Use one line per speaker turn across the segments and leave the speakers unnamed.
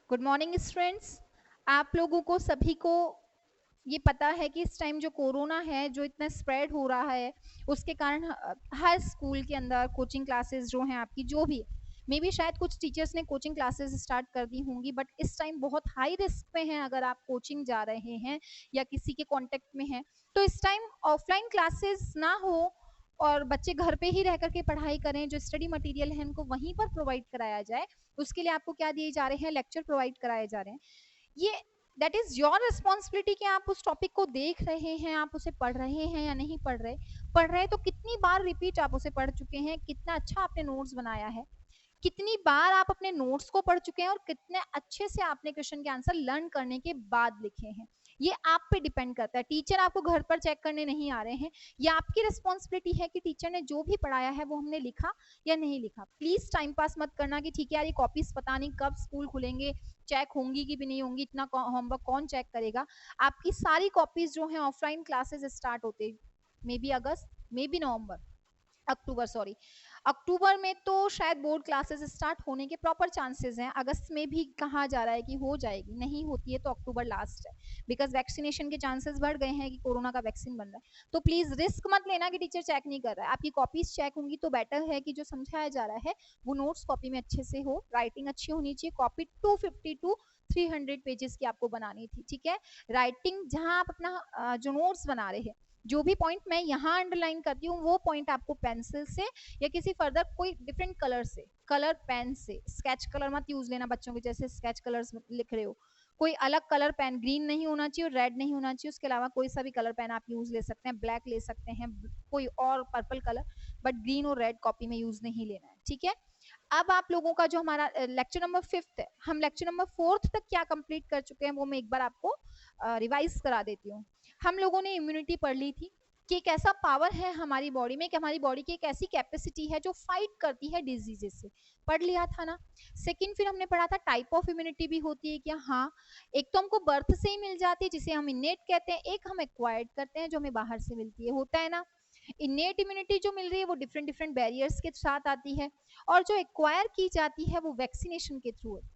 Good morning students. आप लोगों को सभी को ये पता है कि इस टाइम जो कोरोना है जो इतना स्प्रेड हो रहा है उसके कारण हर स्कूल के अंदर कोचिंग क्लासेस जो हैं आपकी जो भी मे बी शायद कुछ टीचर्स ने कोचिंग क्लासेस स्टार्ट कर दी होंगी, बट इस टाइम बहुत हाई रिस्क पे हैं अगर आप कोचिंग जा रहे हैं या किसी के कांटेक्ट में हैं। तो इस टाइम ऑफलाइन क्लासेस ना हो और बच्चे घर पे ही रह करके पढ़ाई करें, जो स्टडी मटेरियल है उनको वहीं पर प्रोवाइड कराया जाए। उसके लिए आपको क्या दिए जा रहे हैं, लेक्चर प्रोवाइड कराए जा रहे हैं। ये दैट इज योर रिस्पॉन्सिबिलिटी कि आप उस टॉपिक को देख रहे हैं, आप उसे पढ़ रहे हैं या नहीं पढ़ रहे तो कितनी बार रिपीट आप उसे पढ़ चुके हैं, कितना अच्छा आपने नोट्स बनाया है, कितनी बार आप अपने नोट्स को पढ़ चुके हैं और कितने अच्छे से आपने क्वेश्चन के आंसर लर्न करने के बाद लिखे हैं। ये आप पे डिपेंड करता है। टीचर आपको घर पर चेक करने नहीं आ रहे हैं। ये आपकी रिस्पॉन्सिबिलिटी है कि टीचर ने जो भी पढ़ाया है वो हमने लिखा या नहीं लिखा। प्लीज टाइम पास मत करना कि ठीक है यार ये कॉपीज पता नहीं कब स्कूल खुलेंगे, चेक होंगी कि भी नहीं होंगी, इतना होमवर्क कौन चेक करेगा। आपकी सारी कॉपीज जो है ऑफलाइन क्लासेस स्टार्ट होते maybe August, maybe November, October, sorry October में तो शायद बोर्ड क्लासेस स्टार्ट होने के प्रॉपर चांसेस हैं। अगस्त में भी कहा जा रहा है कि हो जाएगी, नहीं होती है तो अक्टूबर लास्ट है, बिकॉज वैक्सीनेशन के चांसेस बढ़ गए हैं कि कोरोना का वैक्सीन बन रहा है। तो प्लीज रिस्क मत लेना कि टीचर चेक नहीं कर रहा है। आपकी कॉपीज चेक होंगी तो बेटर है कि जो समझाया जा रहा है वो नोट्स कॉपी में अच्छे से हो, राइटिंग अच्छी होनी चाहिए। कॉपी 250 टू 300 पेजेस की आपको बनानी थी, ठीक है। राइटिंग जहां आप अपना जो नोट्स बना रहे हैं, जो भी पॉइंट मैं यहाँ अंडरलाइन करती हूँ वो पॉइंट आपको पेंसिल से या किसी फर्दर कोई डिफरेंट कलर से, कलर पेन से, स्केच कलर मत यूज लेना बच्चों के जैसे स्केच कलर्स लिख रहे हो। कोई अलग कलर पेन, ग्रीन नहीं होना चाहिए और रेड नहीं होना चाहिए, उसके अलावा कोई सा भी कलर पेन आप यूज ले सकते हैं, ब्लैक ले सकते हैं, कोई और पर्पल कलर, बट ग्रीन और रेड कॉपी में यूज नहीं लेना है, ठीक है। अब आप लोगों का जो हमारा लेक्चर नंबर 5 है, हम लेक्चर नंबर 4 तक क्या कंप्लीट कर चुके हैं वो मैं एक बार आपको रिवाइज करा देती हूँ। हम लोगों ने इम्यूनिटी पढ़ ली थी कि एक ऐसा पावर है हमारी बॉडी में, कि हमारी बॉडी की एक ऐसी कैपेसिटी है जो फाइट करती है डिजीजेस से, पढ़ लिया था ना। सेकंड फिर हमने पढ़ा था टाइप ऑफ इम्यूनिटी भी होती है क्या, हाँ। एक तो हमको बर्थ से ही मिल जाती है जिसे हम इनेट कहते हैं, एक हम एक्वायर्ड करते हैं जो हमें बाहर से मिलती है, होता है ना। इनेट इम्यूनिटी जो मिल रही है वो डिफरेंट डिफरेंट बैरियर्स के साथ आती है, और जो एक्वायर की जाती है वो वैक्सीनेशन के थ्रू होती है।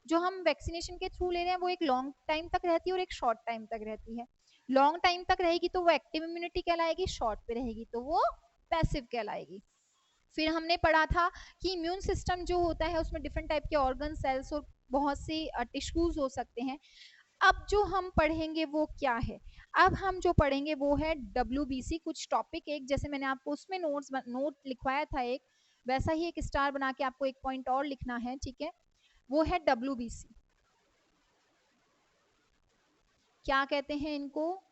जो हम वैक्सीनेशन के थ्रू ले रहे हैं वो एक लॉन्ग टाइम तक रहती है और एक शॉर्ट टाइम तक रहती है। लॉन्ग टाइम तक रहेगी तो वो एक्टिव इम्यूनिटी कहलाएगी, शॉर्ट पे रहेगी तो वो पैसिव कहलाएगी। फिर हमने पढ़ा था कि इम्यून सिस्टम जो होता है उसमें डिफरेंट टाइप के ऑर्गन, सेल्स और बहुत सी टिश्यूज हो सकते हैं। अब जो हम पढ़ेंगे वो क्या है, अब हम जो पढ़ेंगे वो है WBC, कुछ टॉपिक एक जैसे मैंने आपको उसमें नोट लिखवाया था एक, वैसा ही एक स्टार बना के आपको एक पॉइंट और लिखना है, ठीक है। वो है WBC। क्या कहते हैं इनको,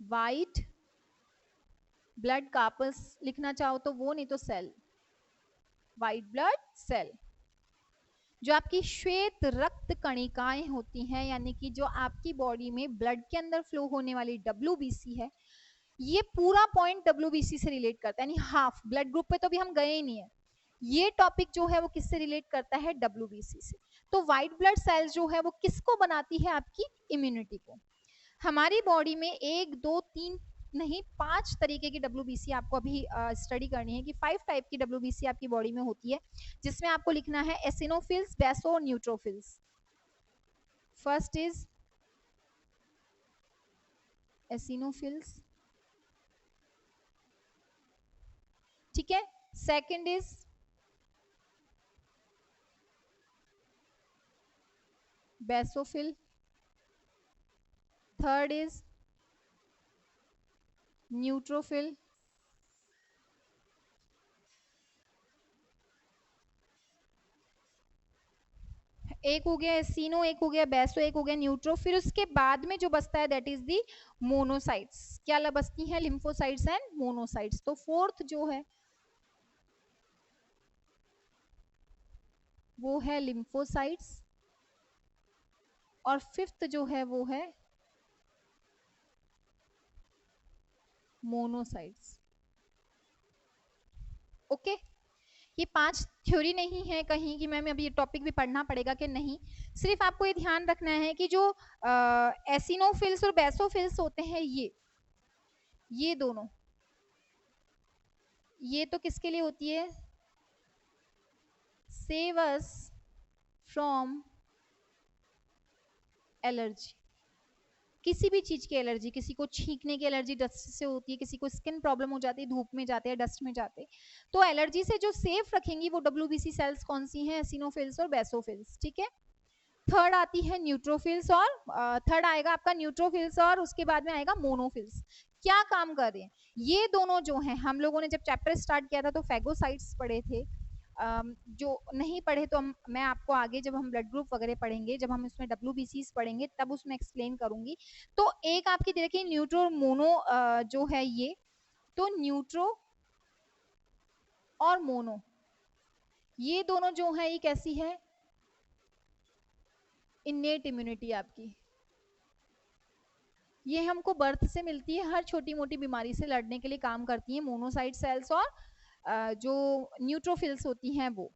वाइट ब्लड कार्पस लिखना चाहो तो वो, नहीं तो सेल, वाइट ब्लड सेल। जो आपकी श्वेत रक्त कणिकाएं होती हैं, यानी कि जो आपकी बॉडी में ब्लड के अंदर फ्लो होने वाली WBC है, ये पूरा पॉइंट WBC से रिलेट करता है, यानी हाफ ब्लड ग्रुप पे तो अभी हम गए ही नहीं है। ये टॉपिक जो है वो किससे रिलेट करता है, WBC से। तो व्हाइट ब्लड सेल्स जो है वो किसको बनाती है, आपकी इम्यूनिटी को। हमारी बॉडी में एक दो तीन नहीं 5 तरीके की WBC आपको अभी स्टडी करनी है, कि 5 टाइप की WBC आपकी बॉडी में होती है, जिसमें आपको लिखना है एसिनोफिल्स, बेसो और न्यूट्रोफिल्स। फर्स्ट इज एसिनोफिल्स, ठीक है। Second is basophil, third is neutrophil, एक हो गया एसिनो, एक हो गया बेसो, एक हो गया न्यूट्रो। फिर उसके बाद में जो बचता है दैट इज दी मोनोसाइट्स। क्या बचती हैं, लिम्फोसाइट्स एंड मोनोसाइट्स। तो फोर्थ जो है वो है लिम्फोसाइट्स, और फिफ्थ जो है वो है मोनोसाइट्स। ओके, ये 5 थ्योरी नहीं है कहीं कि मैम अभी ये टॉपिक भी पढ़ना पड़ेगा कि नहीं। सिर्फ आपको ये ध्यान रखना है कि जो एसिनोफिल्स और बेसोफिल्स होते हैं, ये दोनों, ये तो किसके लिए होती है, सेवस फ्रॉम एलर्जी, किसी भी चीज की एलर्जी, किसी को छींकने की एलर्जी डस्ट से होती है, किसी को स्किन प्रॉब्लम हो जाती है, धूप में जाते हैं, डस्ट में जाते हैं, तो एलर्जी से जो सेफ रखेंगी वो डब्ल्यूबीसी सेल्स कौन सी हैं, एसिनोफिल्स और बेसोफिल्स, ठीक है। थर्ड आती है न्यूट्रोफिल्स, और थर्ड आएगा आपका न्यूट्रोफिल्स, और उसके बाद में आएगा मोनोफिल्स। क्या काम कर रहे हैं ये दोनों जो हैं, हम लोगों ने जब चैप्टर स्टार्ट किया था तो फैगोसाइट्स पढ़े थे, जो नहीं पढ़े तो मैं आपको आगे जब हम ब्लड ग्रुप वगैरह पढ़ेंगे, जब हम इसमें डब्ल्यूबीसी पढ़ेंगे तब उसमें एक्सप्लेन करूंगी। तो एक आपकी देखिए न्यूट्रो और मोनो जो है ये, तो न्यूट्रो और मोनो ये दोनों जो है ये कैसी है, इन्नेट इम्यूनिटी आपकी, ये हमको बर्थ से मिलती है, हर छोटी मोटी बीमारी से लड़ने के लिए काम करती है मोनोसाइट सेल्स, और जो न्यूट्रोफिल्स होती हैं वो।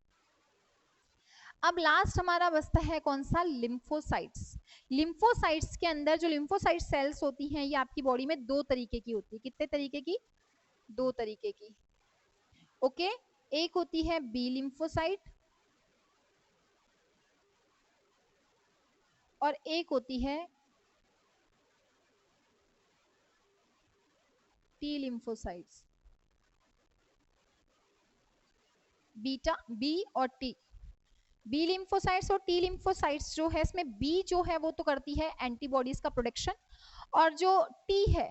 अब लास्ट हमारा बचता है कौन सा, लिम्फोसाइट्स। लिम्फोसाइट्स के अंदर जो लिम्फोसाइट सेल्स होती हैं ये आपकी बॉडी में दो तरीके की होती है, कितने तरीके की, दो तरीके की, ओके। एक होती है बी लिम्फोसाइट और एक होती है टी लिम्फोसाइट्स, बीटा बी और टी। बी लिम्फोसाइट्स और टी लिम्फोसाइट्स जो है, इसमें बी जो है वो तो करती है एंटीबॉडीज का प्रोडक्शन, और जो टी है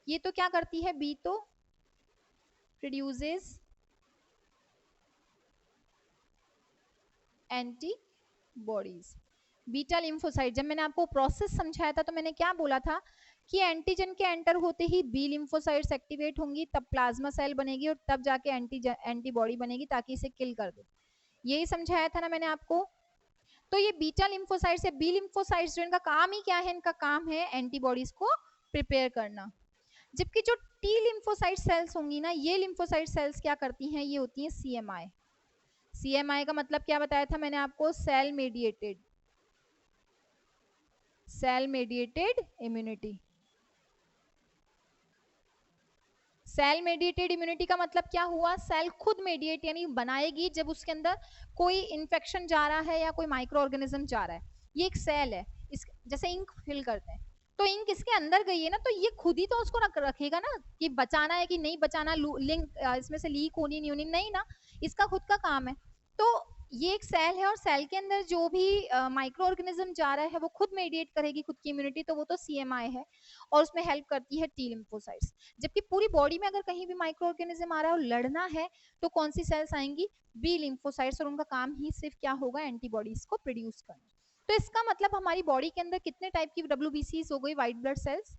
ये तो क्या करती है, बी तो प्रोड्यूसेस एंटीबॉडीज। बीटा लिम्फोसाइट, जब मैंने आपको प्रोसेस समझाया था तो मैंने क्या बोला था कि एंटीजन के एंटर होते ही बी लिम्फोसाइट्स एक्टिवेट होंगी, तब प्लाज्मा सेल बनेगी और तब जाके एंटीबॉडी बनेगी ताकि इसे किल कर दे, यही समझाया था ना मैंने आपको। तो ये बीटा लिम्फोसाइट्स या बी लिम्फोसाइट्स जो इनका काम ही क्या है, इनका काम है एंटीबॉडीज को प्रिपेयर करना। जबकि जो टी लिम्फोसाइट सेल्स होंगी ना, ये लिम्फोसाइट सेल्स क्या करती हैं, ये होती हैं सीएमआई। सीएमआई का मतलब क्या बताया था मैंने आपको, cell mediated, cell mediated immunity. Cell mediated immunity का मतलब क्या हुआ, सेल खुद मेडिएट यानी बनाएगी जब उसके अंदर कोई इन्फेक्शन जा रहा है या कोई माइक्रो ऑर्गेनिज्म जा रहा है। ये एक सेल है, इस जैसे इंक फिल करते हैं, तो इंक इसके अंदर गई है ना, तो ये खुद ही तो उसको रखेगा ना कि बचाना है कि नहीं बचाना, लिंक इसमें से लीक होनी नहीं होनी, नहीं ना, इसका खुद का काम है। तो ये एक सेल है और सेल के अंदर जो भी माइक्रो ऑर्गेनिज्म जा रहा है वो खुद मेडिएट करेगी खुद की इम्यूनिटी, तो वो तो सीएमआई है और उसमें हेल्प करती है टी लिम्फोसाइट्स। जबकि पूरी बॉडी में अगर कहीं भी माइक्रो ऑर्गेनिज्म आ रहा है और लड़ना है तो कौन सी सेल्स आएंगी, बी लिम्फोसाइट्स, और उनका काम ही सिर्फ क्या होगा, एंटीबॉडीज को प्रोड्यूस करना। तो इसका मतलब हमारी बॉडी के अंदर कितने टाइप की डब्ल्यूबीसी हो गई, व्हाइट ब्लड सेल्स,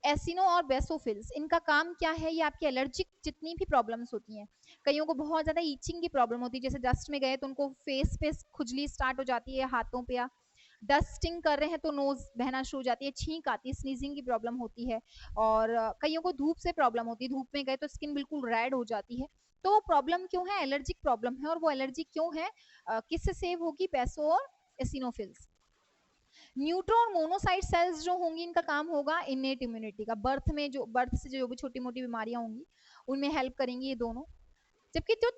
एसिनो और बेसोफिल्स। इनका काम क्या है, ये आपकी एलर्जिक जितनी भी प्रॉब्लम्स होती हैं, कईयों को बहुत ज्यादा ईचिंग की प्रॉब्लम होती है, जैसे डस्ट में गए तो उनको फेस पे खुजली स्टार्ट हो जाती है, हाथों पे, या डस्टिंग कर रहे हैं तो नोज बहना शुरू हो जाती है, छींक आती है, स्नीजिंग की प्रॉब्लम होती है, और कईयों को धूप से प्रॉब्लम होती है, धूप में गए तो स्किन बिल्कुल रेड हो जाती है। तो वो प्रॉब्लम क्यों है, एलर्जिक प्रॉब्लम है, और वो एलर्जी क्यों है, किससे सेव होगी, बेसो और एसिनोफिल्स। न्यूट्रो और मोनोसाइट सेल्स जो होंगी इनका काम होगा इनेट इम्यूनिटी का, बर्थ में जो बर्थ से जो भी छोटी मोटी बीमारियां होंगी उनमें हेल्प करेंगी ये दोनों। जबकि जो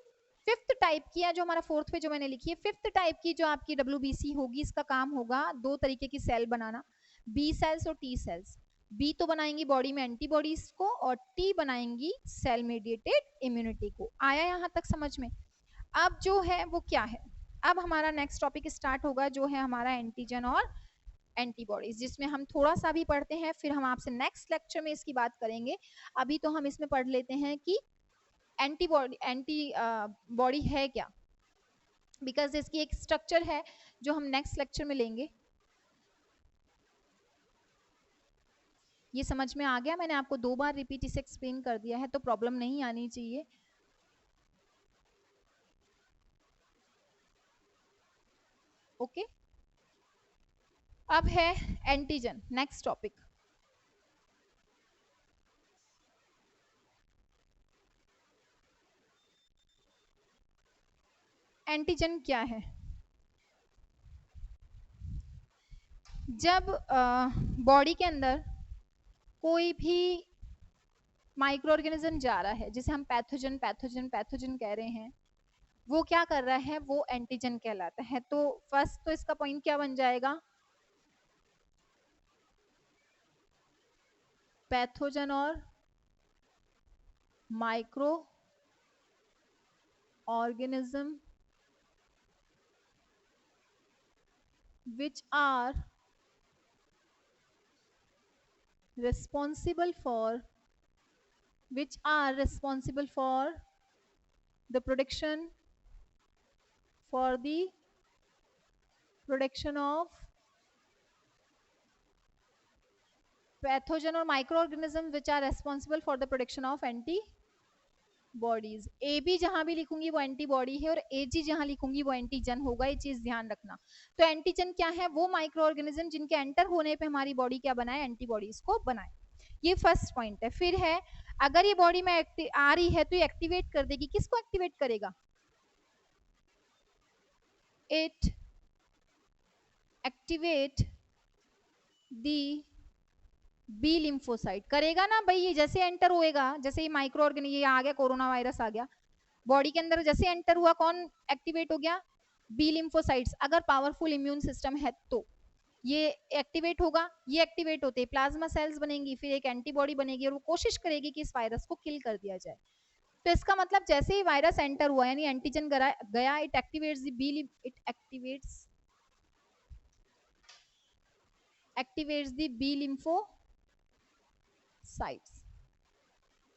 फिफ्थ टाइप की है, जो हमारा फोर्थ पे जो मैंने लिखी है, फिफ्थ टाइप की जो आपकी डब्ल्यूबीसी होगी, इसका काम होगा दो तरीके की सेल बनाना, बी सेल्स और टी सेल्स। बी तो बनाएंगी बॉडी में एंटीबॉडीज को और टी बनाएंगी सेल मेडिएटेड इम्यूनिटी को। आया यहाँ तक समझ में। अब जो है वो क्या है, अब हमारा नेक्स्ट टॉपिक स्टार्ट होगा जो है हमारा एंटीजन और एंटीबॉडीज, जिसमें हम थोड़ा सा भी पढ़ते हैं, फिर हम आपसे नेक्स्ट लेक्चर में इसकी बात करेंगे। अभी तो हम इसमें पढ़ लेते हैं कि एंटीबॉडी बॉडी है क्या, बिकॉज इसकी एक स्ट्रक्चर है जो हम नेक्स्ट लेक्चर में लेंगे। ये समझ में आ गया, मैंने आपको 2 बार रिपीट इसे एक्सप्लेन कर दिया है तो प्रॉब्लम नहीं आनी चाहिए। ओके अब है एंटीजन, नेक्स्ट टॉपिक। एंटीजन क्या है, जब बॉडी के अंदर कोई भी माइक्रो ऑर्गेनिज्म जा रहा है, जिसे हम पैथोजन पैथोजन पैथोजन कह रहे हैं, वो क्या कर रहा है, वो एंटीजन कहलाता है। तो फर्स्ट तो इसका पॉइंट क्या बन जाएगा, पैथोजन और micro organism which are responsible for the production of pathogen or microorganism which are responsible for the production of antibodies। A B जहां भी लिखूंगी वो एंटीबॉडी है और ए जी जहां लिखूंगी वो एंटीजन होगा, ये चीज ध्यान रखना। तो एंटीजन क्या है, वो माइक्रो ऑर्गेनिज्म जिनके एंटर होने पे हमारी बॉडी क्या बनाए, एंटीबॉडीज को बनाए। ये फर्स्ट पॉइंट है। फिर है, अगर ये बॉडी में आ रही है तो ये एक्टिवेट कर देगी, किसको एक्टिवेट करेगा, it activate the B lymphocyte, करेगा ना भाई। ये जैसे एंटर होएगा, जैसे ये माइक्रो ऑर्गेनिज्म, ये आ गया कोरोना वायरस आ गया बॉडी के अंदर, जैसे एंटर हुआ कौन एक्टिवेट हो गया, बी लिम्फोसाइट्स। अगर पावरफुल इम्यून सिस्टम है तो ये एक्टिवेट होगा, ये एक्टिवेट होते प्लाज्मा सेल्स बनेंगी, फिर एक एंटीबॉडी बनेगी और वो कोशिश करेगी कि इस वायरस को किल कर दिया जाए। तो इसका मतलब जैसे ही वायरस एंटर हुआ यानी एंटीजन गया, it activates the B lymphocytes.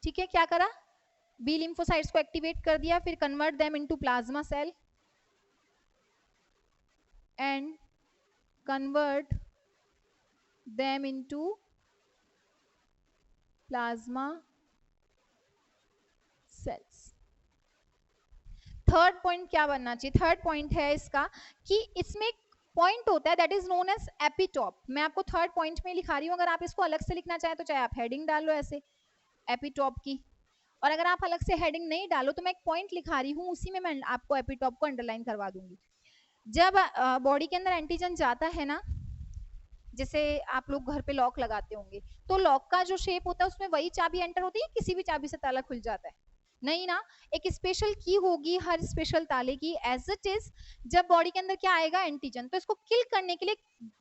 ठीक है, क्या करा, बी लिम्फोसाइट्स को एक्टिवेट कर दिया, फिर convert them into plasma cell and convert them into plasma cells. Third point क्या बनना चाहिए, थर्ड पॉइंट है इसका कि इसमें एक पॉइंट होता है that is known as epitope. मैं आपको थर्ड पॉइंट में लिखा रही हूँ, अगर आप इसको अलग से लिखना चाहे तो चाहे आप हेडिंग डाल लो ऐसे एपिटॉप की, और अगर आप अलग से हेडिंग नहीं डालो तो मैं एक पॉइंट लिखा रही हूँ, उसी में मैं आपको एपिटॉप को अंडरलाइन करवा दूंगी। जब बॉडी के अंदर एंटीजन जाता है ना, जैसे आप लोग घर पे लॉक लगाते होंगे, तो लॉक का जो शेप होता है उसमें वही चाबी एंटर होती है, किसी भी चाबी से ताला खुल जाता है, नहीं ना, एक स्पेशल की होगी हर स्पेशल ताले की। एज इट इज जब बॉडी के अंदर क्या आएगा, एंटीजन, तो इसको किल करने के लिए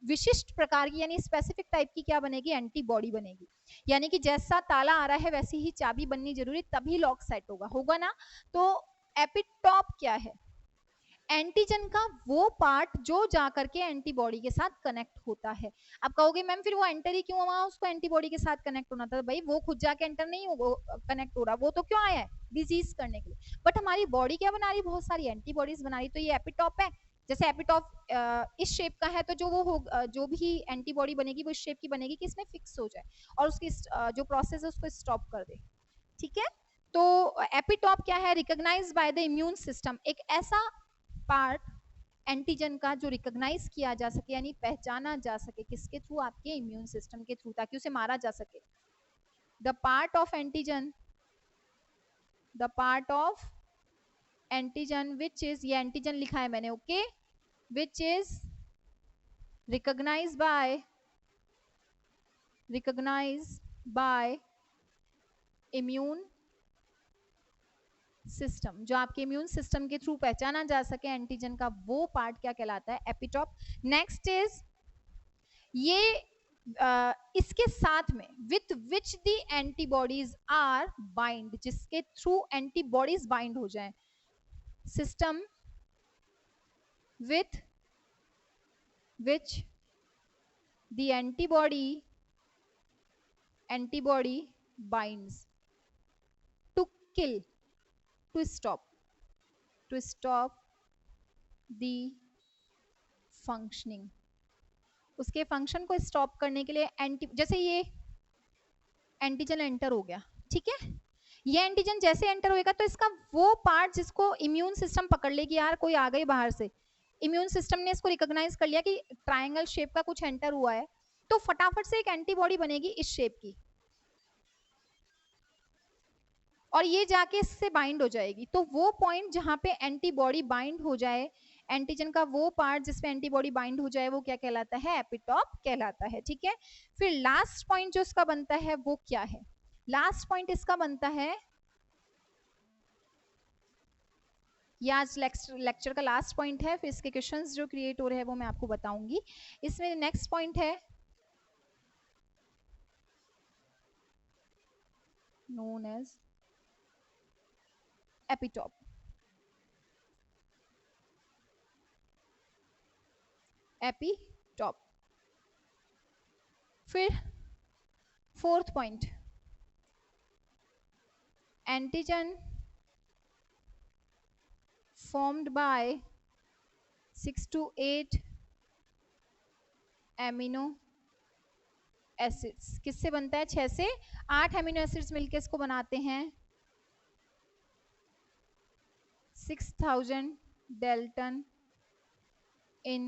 विशिष्ट प्रकार की यानी स्पेसिफिक टाइप की क्या बनेगी, एंटीबॉडी बनेगी। यानी कि जैसा ताला आ रहा है वैसी ही चाबी बननी जरूरी, तभी लॉक सेट होगा ना। तो एपिटॉप क्या है, एंटीजन का वो पार्ट जो जाकर के एंटीबॉडी के साथ कनेक्ट होता है। आप कहोगे मैम फिर वो एंटर ही क्यों हुआ, उसको एंटीबॉडी के साथ कनेक्ट होना था, भाई वो खुद जाके एंटर नहीं कनेक्ट हो रहा, वो तो क्यों आया है, डिजीज करने के लिए। बट हमारी बॉडी क्या बना रही, बहुत सारी एंटीबॉडीज बना रही, तो ये एपिटॉप है। जैसे एपिटॉप इस शेप का है तो जो भी एंटीबॉडी बनेगी वो इस शेप की बनेगी कि इसमें फिक्स हो जाए और उसकी जो प्रोसेस है उसको स्टॉप कर दे। ठीक है, तो एपिटॉप क्या है, recognised by the immune system, एक ऐसा पार्ट एंटीजन का जो रिकॉग्नाइज किया जा सके यानी पहचाना जा सके, किसके थ्रू, आपके इम्यून सिस्टम के थ्रू, ताकि उसे मारा जा सके। The part of antigen which is, ये एंटीजन लिखा है मैंने, okay, which is recognised by immune system, जो आपके इम्यून सिस्टम के थ्रू पहचाना जा सके एंटीजन का, वो पार्ट क्या कहलाता है, एपिटॉप। नेक्स्ट इज ये इसके साथ में with which the antibodies are bind, जिसके थ्रू एंटीबॉडीज बाइंड हो जाएं, system with which the antibody binds to kill, to stop the functioning, उसके फंक्शन को स्टॉप करने के लिए जैसे ये एंटीजन एंटर हो गया, ठीक है, ये एंटीजन जैसे एंटर होएगा तो इसका वो पार्ट जिसको इम्यून सिस्टम पकड़ लेगी, यार कोई आ गई बाहर से, इम्यून सिस्टम ने इसको रिकॉग्नाइज कर लिया कि ट्रायंगल शेप का कुछ एंटर हुआ है, तो फटाफट से एक एंटीबॉडी बनेगी इस शेप की और ये जाके इससे बाइंड हो जाएगी। तो वो पॉइंट जहां पे एंटीबॉडी बाइंड हो जाए, एंटीजन का वो पार्ट जिसपे एंटीबॉडी बाइंड हो जाए, वो क्या कहलाता है, एपिटॉप कहलाता है। ठीक है, फिर लास्ट पॉइंट जो इसका बनता है वो क्या है, लास्ट पॉइंट इसका बनता है ये आज लेक्चर का लास्ट पॉइंट है, फिर इसके क्वेश्चंस जो क्रिएट हो रहे हैं वो मैं आपको बताऊंगी। इसमें नेक्स्ट पॉइंट है known as एपिटॉप। एपिटॉप। फिर fourth point, antigen formed by 6 to 8 amino acids. किससे बनता है? 6 से 8 एमिनो एसिड्स मिलकर इसको बनाते हैं 6000 डेल्टन इन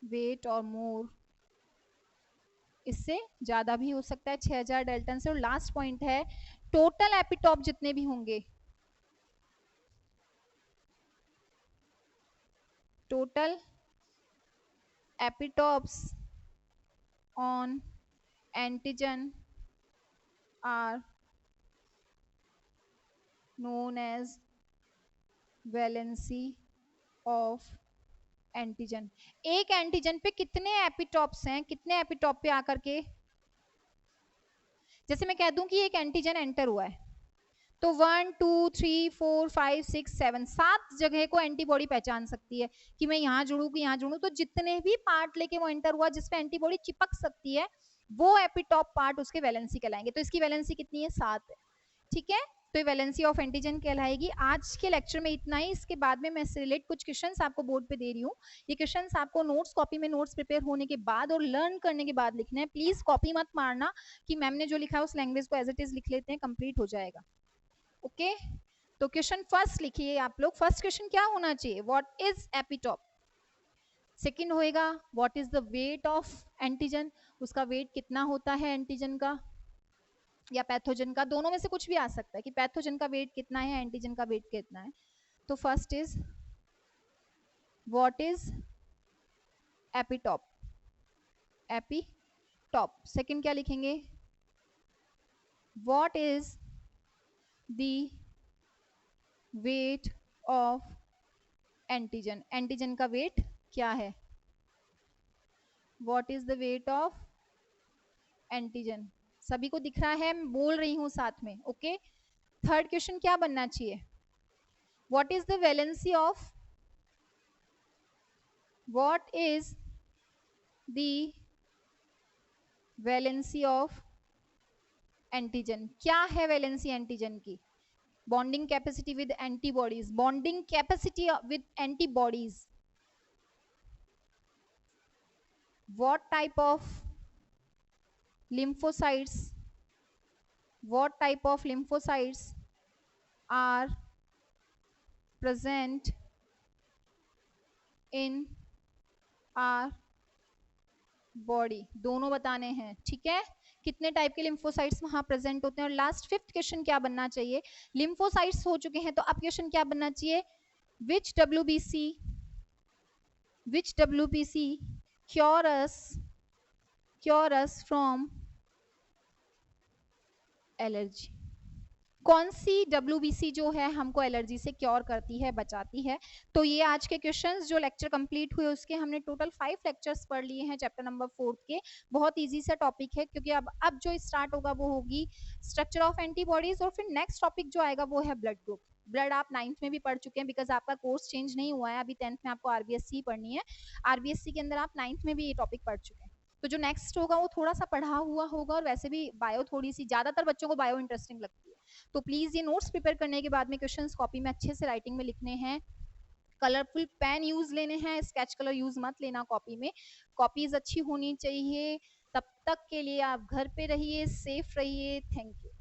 वेट और मोर। इससे ज्यादा भी हो सकता है 6000 डेल्टन से। और लास्ट पॉइंट है, टोटल एपिटॉप जितने भी होंगे, total epitopes on antigen are known as valency of antigen. एक एंटीजन पे कितने एपिटॉप्स हैं, कितने एपिटॉप पे आकर के, जैसे मैं कह दूं कि एक एंटीजन एंटर हुआ है तो 1 2 3 4 5 6 7 7 जगह को एंटीबॉडी पहचान सकती है कि मैं यहाँ जुड़ू कि यहाँ जुड़ू। तो जितने भी पार्ट लेके वो एंटर हुआ जिसपे एंटीबॉडी चिपक सकती है वो एपिटॉप पार्ट उसके वैलेंसी कहलाएंगे। तो इसकी वैलेंसी कितनी है? 7 है। ठीक है, तो ये वैलेंसी ऑफ एंटीजन कहलाएगी। आज के लेक्चर में इतना ही। इसके बाद में मैं इससे रिलेट कुछ क्वेश्चंस आपको बोर्ड पे दे रही हूँ। ये क्वेश्चंस आपको नोट्स कॉपी में नोट्स प्रिपेयर होने के बाद और लर्न करने के बाद लिखने हैं। प्लीज कॉपी मत मारना कि मैम ने जो लिखा है उस लैंग्वेज को एज इट इज लिख लेते हैं, कंप्लीट हो जाएगा। ओके, तो क्वेश्चन फर्स्ट लिखिए आप लोग। फर्स्ट क्वेश्चन क्या होना चाहिए? What is epitope. सेकंड होएगा what is the weight of antigen, उसका वेट कितना होता है एंटीजन का या पैथोजन का, दोनों में से कुछ भी आ सकता है कि पैथोजन का वेट कितना है, एंटीजन का वेट कितना है। तो first is what is epitope, epitope. Second क्या लिखेंगे? What is the weight of antigen, antigen का वेट क्या है? What is the weight of antigen. सभी को दिख रहा है, मैं बोल रही हूं साथ में। ओके, थर्ड क्वेश्चन क्या बनना चाहिए? What is the valency of, what is the valency of antigen. क्या है वैलेंसी एंटीजन की? Bonding capacity with antibodies, bonding capacity with antibodies. what type of lymphocytes, what type of lymphocytes are present in our body, दोनों बताने हैं। ठीक है, कितने type के लिम्फोसाइट्स वहां प्रेजेंट होते हैं। और लास्ट फिफ्थ क्वेश्चन क्या बनना चाहिए? लिम्फोसाइट्स हो चुके हैं तो अब क्वेश्चन क्या बनना चाहिए? which WBC cure us from allergy. कौन सी WBC जो है हमको एलर्जी से क्योर करती है, बचाती है। तो ये आज के क्वेश्चंस जो लेक्चर कंप्लीट हुए उसके हमने टोटल 5 लेक्चर्स पढ़ लिए हैं चैप्टर नंबर 4 के। बहुत इजी सा टॉपिक है क्योंकि अब जो स्टार्ट होगा वो होगी स्ट्रक्चर ऑफ एंटीबॉडीज और फिर नेक्स्ट टॉपिक जो आएगा वो है ब्लड ग्रुप। ब्लड आप 9th में भी पढ़ चुके हैं बिकॉज आपका कोर्स चेंज नहीं हुआ है, अभी 10th में आपको RBSC पढ़नी है। RBSC के अंदर आप 9th में भी ये टॉपिक पढ़ चुके हैं। तो जो नेक्स्ट होगा वो थोड़ा सा पढ़ा हुआ होगा और वैसे भी बायो थोड़ी सी, ज्यादातर बच्चों को बायो इंटरेस्टिंग लगती है। तो प्लीज ये नोट्स प्रिपेयर करने के बाद में क्वेश्चंस कॉपी में अच्छे से राइटिंग में लिखने हैं। कलरफुल पेन यूज लेने हैं, स्केच कलर यूज मत लेना कॉपी में। कॉपीज अच्छी होनी चाहिए। तब तक के लिए आप घर पे रहिए, सेफ रहिए। Thank you.